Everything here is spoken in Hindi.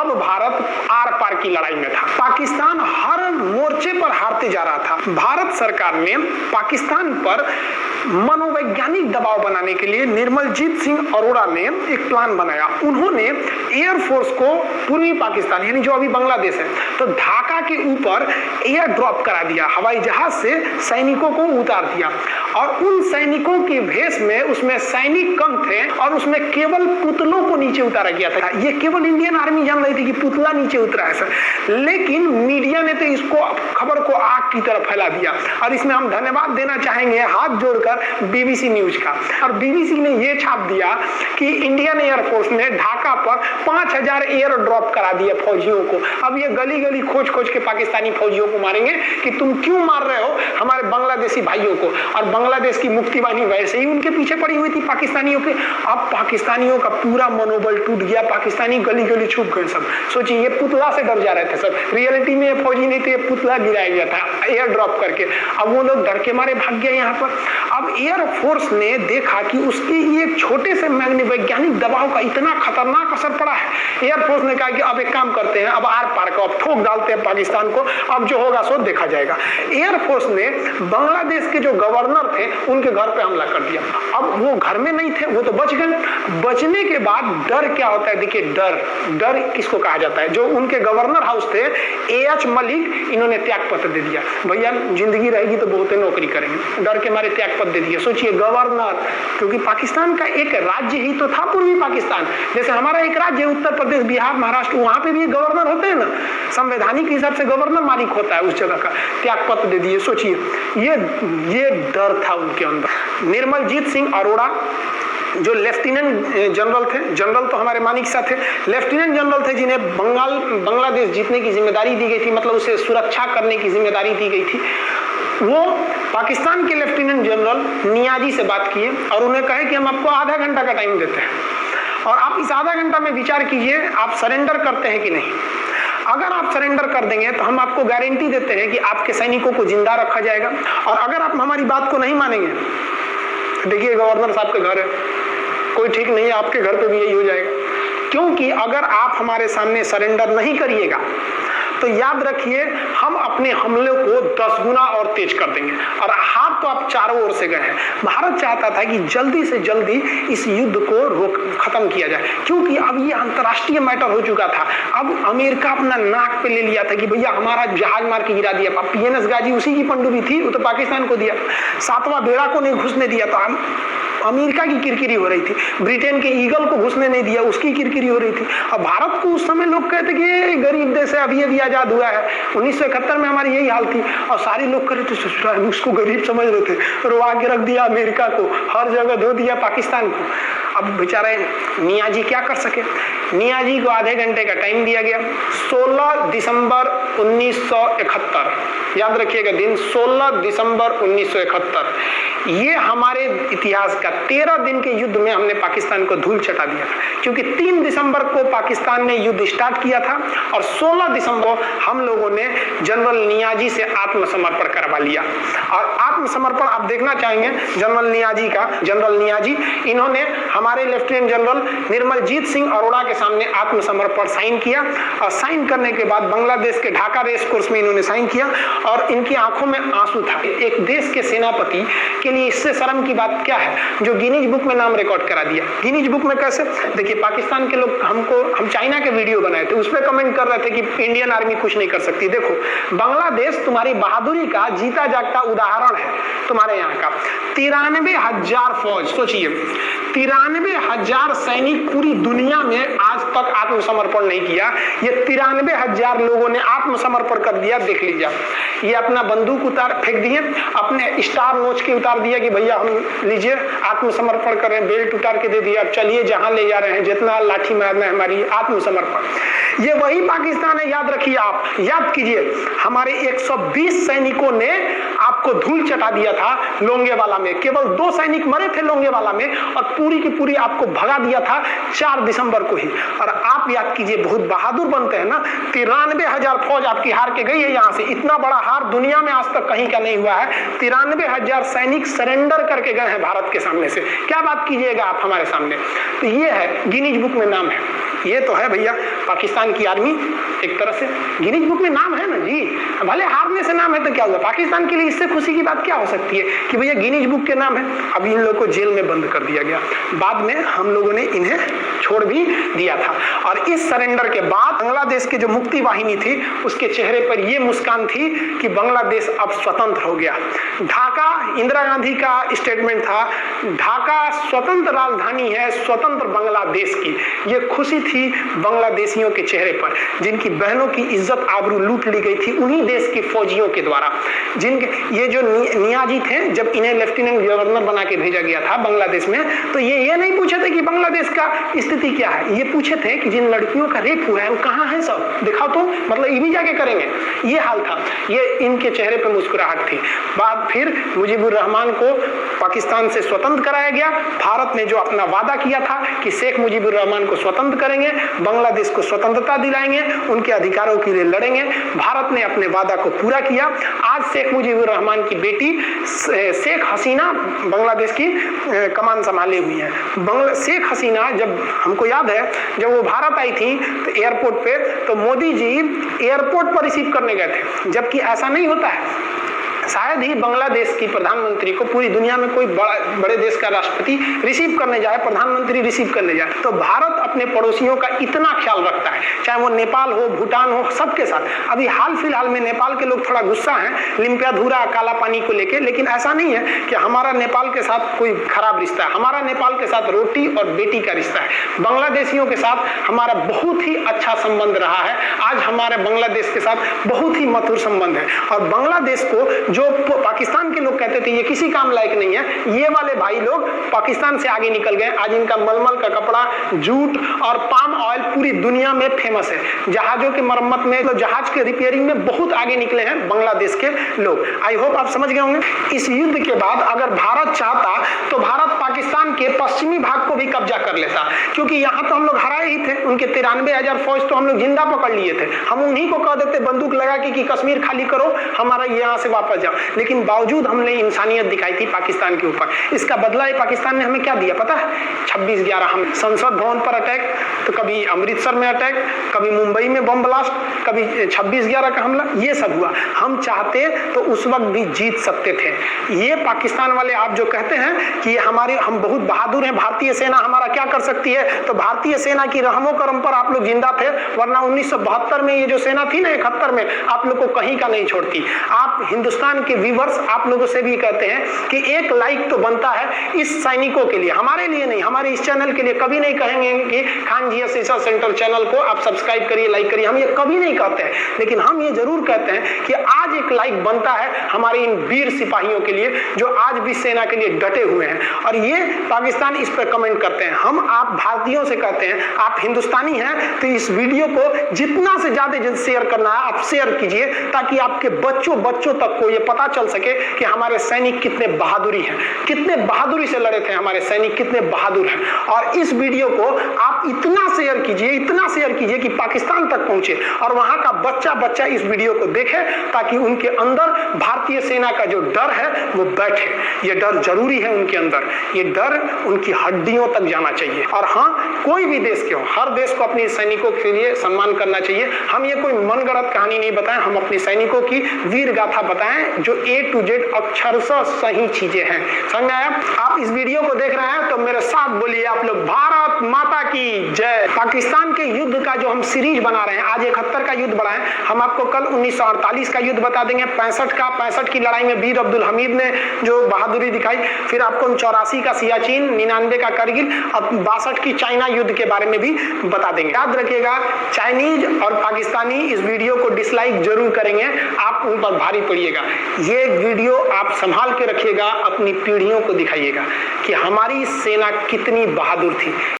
अब भारत आर पार की लड़ाई में था। पाकिस्तान हर मोर्चे पर हारते जा रहा था। भारत सरकार ने पाकिस्तान पर मनोवैज्ञानिक दबाव बनाने के लिए निर्मलजीत सिंह अरोड़ा ने एक प्लान बनाया। उन्होंने एयरफोर्स को पूर्वी पाकिस्तान यानी जो अभी बांग्लादेश है तो ढाका के ऊपर एयर ड्रॉप करा दिया, हवाई जहाज से सैनिकों को उतार दिया और उन सैनिकों के भेष में उसमें सैनिक कम थे और उसमें केवल पुतलों को नीचे उतारा गया था। ये केवल इंडियन आर्मी जान रही थी कि पुतला नीचे उतरा है सर, लेकिन मीडिया ने तो इसको खबर को आग की तरफ फैला दिया। और इसमें हम धन्यवाद देना चाहेंगे हाथ जोड़कर बीबीसी न्यूज का। और बीबीसी ने यह छाप दिया कि इंडियन एयरफोर्स ने ढाका पर 5000 एयर ड्रॉप करा दिए फौजियों को। अब ये गली गली खोज खोज के पाकिस्तानी फौजियों को मारेंगे कि तुम क्यों मार रहे हो हमारे बांग्लादेशी भाइयों को। और बांग्लादेश की मुक्ति बाहिनी वैसे ही उनके पीछे पड़ी हुई थी पाकिस्तानियों के। अब पाकिस्तानियों का पूरा मनोबल टूट गया, पाकिस्तानी गली गली छुप गए सब। सोचिए ये पुतला से डर जा रहे थे सब, रियलिटी में ये फौजी नहीं थे, ये पुतला गिराया गया था एयर ड्रॉप करके। अब वो लोग डर के मारे भाग गए यहाँ पर। अब एयरफोर्स ने देखा कि उसके एक छोटे से वैज्ञानिक दबाव का इतना खतरनाक असर पड़ा है। एयरफोर्स ने कहा कि अब एक काम करते हैं, अब आर पार को अब ठोक डालते हैं पाकिस्तान को, अब जो होगा सो देखा जाएगा। एयरफोर्स ने बांग्लादेश के जो गवर्नर थे उनके घर पे हमला कर दिया। अब वो घर में नहीं थे, वो तो बच गए। बचने के बाद डर क्या होता है, देखिए डर किसको कहा जाता है। जो उनके गवर्नर हाउस थे एएच मलिक, इन्होंने त्याग पत्र दे दिया। भैया जिंदगी रहेगी तो बहुत नौकरी करेंगे, डर के मारे त्याग पत्र दे दिया। सोचिए गवर्नर, क्योंकि पाकिस्तान का एक राज्य ही तो था पूर्वी पाकिस्तान। जैसे हमारा एक राज्य उत्तर प्रदेश, बिहार, महाराष्ट्र, वहां पे भी गवर्नर होते हैं ना, संवैधानिक हिसाब से गवर्नर मालिक होता है उस जगह का। त्याग पत्र दे दिए। सोचिए ये डर था उनके अंदर। निर्मलजीत सिंह अरोड़ा जो लेफ्टिनेंट जनरल थे, जनरल तो हमारे मानिक शाह थे, लेफ्टिनेंट जनरल थे जिन्हें बांग्लादेश जीतने की जिम्मेदारी दी गई थी, मतलब उसे सुरक्षा करने की जिम्मेदारी दी गई थी। वो पाकिस्तान के लेफ्टिनेंट जनरल नियाजी से बात किए और उन्हें कहे कि हम आपको आधा घंटा का टाइम देते हैं और आप इस आधा घंटा में विचार कीजिए आप सरेंडर करते हैं कि नहीं। अगर आप सरेंडर कर देंगे तो हम आपको गारंटी देते हैं कि आपके सैनिकों को जिंदा रखा जाएगा, और अगर आप हमारी बात को नहीं मानेंगे, देखिए गवर्नर साहब के घर है, कोई ठीक नहीं है, आपके घर पे भी यही हो जाएगा। क्योंकि अगर आप हमारे सामने सरेंडर नहीं करिएगा तो याद रखिए हम अपने हमले को 10 गुना और तेज कर देंगे। और हाथ तो आप चारों ओर से गए हैं। भारत चाहता था कि जल्दी से जल्दी इस युद्ध को खत्म किया जाए, क्योंकि अब ये अंतर्राष्ट्रीय मैटर हो चुका था। अब अमेरिका अपना नाक पे ले लिया था कि भैया हमारा जहाज मार के गिरा दिया। पीएनएस गाजी उसी की पनडुब्बी थी, वो तो पाकिस्तान को दिया। 7वां बेड़ा को नहीं घुसने दिया था, अमेरिका की किरकिरी हो रही थी। ब्रिटेन के ईगल को घुसने नहीं दिया, उसकी किरकिरी हो रही थी। अब भारत को उस समय लोग कहते कि ये गरीब देश है, अभी अभी आजाद हुआ है। 1971 में हमारी यही हाल थी और सारे लोग कह रहे थे, उसको गरीब समझ रहे थे, रोवा के रख दिया अमेरिका को, हर जगह धो दिया पाकिस्तान को। अब बेचारे नियाजी क्या कर सके। नियाजी को आधे घंटे का टाइम दिया गया। 16 दिसंबर 1971, याद रखिएगा दिन 16 दिसंबर 1971। ये हमारे इतिहास का 13 दिन के युद्ध में हमने पाकिस्तान को धूल चटा दिया, क्योंकि 3 दिसंबर को पाकिस्तान ने युद्ध स्टार्ट किया था और 16 दिसंबर हम लोगों ने जनरल नियाजी से आत्मसमर्पण करवा लिया। और आत्मसमर्पण आप देखना चाहेंगे जनरल नियाजी का। जनरल नियाजी इन्होंने हमारे लेफ्टिनेंट जनरल निर्मलजीत सिंह अरोड़ा के सामने आत्मसमर्पण साइन किया, और साइन करने के बाद बांग्लादेश के ढाका रेस कोर्स में इन्होंने साइन किया और इनकी आंखों में आंसू था। एक देश के सेनापति के लिए इससे शर्म की बात क्या है, जो गिनीज बुक में नाम रिकॉर्ड करा दिया। गिनीज बुक में कैसे, देखिए पाकिस्तान के लोग हम चाइना के वीडियो बनाए थे, उस पर कमेंट कर रहे थे कि इंडियन आर्मी कुछ नहीं कर सकती। देखो बांग्लादेश तुम्हारी बहादुरी का जीता जागता उदाहरण है। तुम्हारे यहाँ का 93,000 फौज, सोचिए 93,000 सैनिक पूरी दुनिया में आज तक आत्मसमर्पण नहीं किया। ये 93,000 लोगों ने आत्मसमर्पण कर दिया। देख लीजिए, ये अपना बंदूक उतार फेंक दिए, अपने स्टार नोच के उतार दिया कि भैया हम लीजिए आत्मसमर्पण कर रहे हैं, बेल्ट उतार के दे दिया, अब चलिए जहां ले जा रहे हैं, जितना लाठी मारना है हमारी, आत्मसमर्पण। ये वही पाकिस्तान है, याद रखिए, आप याद कीजिए हमारे 120 सैनिकों ने आप आपको धूल चटा दिया था लोंगेवाला में। केवल 2 सैनिक मरे थे लोंगेवाला में और पूरी की पूरी आपको भगा दिया था 4 दिसंबर को ही। और आप याद कीजिए, बहुत बहादुर बनते हैं ना, 93,000 फौज आपकी हार के गई है यहां से। इतना बड़ा हार दुनिया में आज तक कहीं का नहीं हुआ है। 93,000 सैनिक सरेंडर करके गए हैं भारत के सामने से। क्या बात कीजिएगा आप हमारे सामने। तो ये है, गिनीज बुक में नाम है। ये तो है भैया पाकिस्तान की आर्मी, एक तरह से गिनीज बुक में नाम है ना जी। भले हारने से नाम है तो क्या हुआ, पाकिस्तान के लिए इससे खुशी की बात क्या हो सकती है कि भैया गिनीज बुक के नाम है। अब इन लोगों को जेल में बंद कर दिया गया, बाद में हम लोगों ने इन्हें छोड़ भी दिया था। और इस सरेंडर के बाद बांग्लादेश के जो मुक्ति वाहिनी थी उसके चेहरे पर यह मुस्कान थी कि बांग्लादेश अब स्वतंत्र हो गया। ढाका इंदिरा गांधी का स्टेटमेंट था, ढाका स्वतंत्र राजधानी है स्वतंत्र बांग्लादेश की। यह खुशी थी बांग्लादेशियों के चेहरे पर, जिनकी बहनों की इज्जत आबरू लूट ली गई थी उन्हीं देश के फौजियों के द्वारा। जिनके ये जो नियाजी थे, जब इन्हें लेफ्टिनेंट गवर्नर बना के भेजा गया था बांग्लादेश में, तो ये नहीं पूछे थे कि बांग्लादेश का स्थिति क्या है। ये पूछे थे कि जिन लड़कियों का रेप हुआ है वो कहाँ है, सब दिखाओ तो, मतलब ये भी जाके करेंगे। ये हाल था, ये इनके चेहरे पर मुस्कुराहट थी। बाद फिर मुजीबुर रहमान को पाकिस्तान से स्वतंत्र कराया गया। भारत ने जो अपना वादा किया था कि शेख मुजीबुर रहमान को स्वतंत्र करेंगे, बांग्लादेश को स्वतंत्रता दिलाएंगे, उनके अधिकारों के लिए लड़ेंगे, भारत ने अपने वादा को पूरा किया। आज शेख मुजीबुर रहमान की बेटी शेख हसीना बांग्लादेश की कमान संभाले हुई है। शेख हसीना, जब हमको याद है जब वो भारत आई थी तो एयरपोर्ट पे, तो मोदी जी एयरपोर्ट पर रिसीव करने गए थे, जबकि ऐसा नहीं होता है। शायद ही बांग्लादेश की प्रधानमंत्री को पूरी दुनिया में कोई बड़े देश का राष्ट्रपति रिसीव करने जाए, प्रधानमंत्री रिसीव करने जाए। तो भारत अपने पड़ोसियों का इतना ख्याल रखता है, चाहे वो नेपाल हो, भूटान हो, सबके साथ। अभी हाल फिलहाल में नेपाल के लोग थोड़ा गुस्सा हैं लिम्पियाधुरा काला पानी को लेके, लेकिन ऐसा नहीं है कि हमारा नेपाल के साथ कोई खराब रिश्ता है। हमारा नेपाल के साथ रोटी और बेटी का रिश्ता है। बांग्लादेशियों के साथ हमारा बहुत ही अच्छा संबंध रहा है। आज हमारे बांग्लादेश के साथ बहुत ही मधुर संबंध है। और बांग्लादेश को जो पाकिस्तान के लोग कहते थे ये किसी काम लायक नहीं है, ये वाले भाई लोग पाकिस्तान से आगे निकल गए। आज इनका मलमल का कपड़ा, जूट और पाम ऑयल पूरी दुनिया में फेमस है। जहाजों की मरम्मत में, तो जहाज के रिपेयरिंग में बहुत आगे निकले हैं बांग्लादेश के लोग। आई होप आप समझ गए होंगे। इस युद्ध के बाद अगर भारत चाहता तो भारत पाकिस्तान के पश्चिमी भाग को भी कब्जा कर लेता, क्योंकि यहाँ तो हम लोग हराए ही थे। उनके 93,000 फौज तो हम लोग जिंदा पकड़ लिए थे। हम उन्हीं को कह देते बंदूक लगा के कि कश्मीर खाली करो, हमारा यहाँ से वापस जाओ। लेकिन बावजूद हमने इंसानियत दिखाई थी पाकिस्तान के ऊपर। इसका बदला ये पाकिस्तान ने हमें क्या दिया पता है? 26/11 हम संसद भवन पर अटैक, तो कभी अमृतसर में अटैक, कभी मुंबई में बम ब्लास्ट, कभी 26/11 का हमला, ये सब हुआ। हम चाहते तो उस वक्त भी जीत सकते थे। ये पाकिस्तान वाले आप जो कहते हैं कि हम बहुत बहादुर हैं, भारतीय सेना हमारा क्या कर सकती है, तो भारतीय सेना की रहमो करम पर आप लोग जिंदा थे, वरना 1972 में ये जो सेना थी ना 71 में, आप लोग को कहीं का नहीं छोड़ती। आप हिंदुस्तान के व्यूअर्स आप लोगों से भी कहते हैं कि एक लाइक तो बनता है इस सैनिकों के लिए, हमारे लिए नहीं, हमारे इस चैनल के लिए। कभी नहीं कहेंगे कि खान जी रिसर्च सेंटर चैनल को आप सब्सक्राइब करिए, लाइक करिए, हम ये कभी नहीं कहते हैं। लेकिन हम ये जरूर कहते हैं कि आज एक लाइक बनता है हमारे इन वीर सिपाहियों के लिए जो आज भी सेना के लिए डटे हुए हैं। और ये पाकिस्तान इस पर कमेंट करते हैं। हम आप भारतीयों से कहते हैं, आप हिंदुस्तानी हैं तो इस वीडियो को जितना से ज्यादा शेयर करना है आप शेयर कीजिए, ताकि आपके बच्चों तक को ये पता चल सके कि हमारे सैनिक कितने बहादुरी हैं, कितने बहादुरी से लड़े थे हमारे सैनिक, कितने बहादुर हैं। और इस वीडियो को आप इतना शेयर कीजिए कि पाकिस्तान तक पहुंचे और वहां का बच्चा इस वीडियो को देखे, ताकि उनके अंदर भारतीय सेना का जो डर है वो बैठे। ये डर जरूरी है उनके अंदर, ये डर उनकी हड्डियों तक जाना चाहिए। और हाँ, कोई भी देश के हो, हर देश को अपने सैनिकों के लिए सम्मान करना चाहिए। हम ये कोई मनगढ़ंत कहानी नहीं बताएं, हम अपने सैनिकों की वीर गाथा बताएं जो A to Z अक्षरशः सही चीजें हैं। समझ में आया? आप इस वीडियो को देख रहे हैं तो मेरे साथ बोलिए आप लोग, भारत माता की जय। पाकिस्तान के युद्ध का जो हम सीरीज बना रहे हैं, आज 71 का युद्ध बढ़ाएं, हम आपको कल 1948 का युद्ध बता देंगे, 65 की लड़ाई में वीर अब्दुल हमीद ने जो बहादुरी दिखाई, फिर आपको 84 का सियाचिन, 99 का करगिल, अब 62 की चाइना युद्ध के बारे में भी बता देंगे। याद रखिएगा, चाइनीज और पाकिस्तानी इस वीडियो को डिसलाइक जरूर करेंगे, आप उन पर भारी पड़िएगा। ये वीडियो आप संभाल के रखिएगा, अपनी पीढ़ियों को दिखाइएगा कि हमारी सेना कितनी बहादुर थी।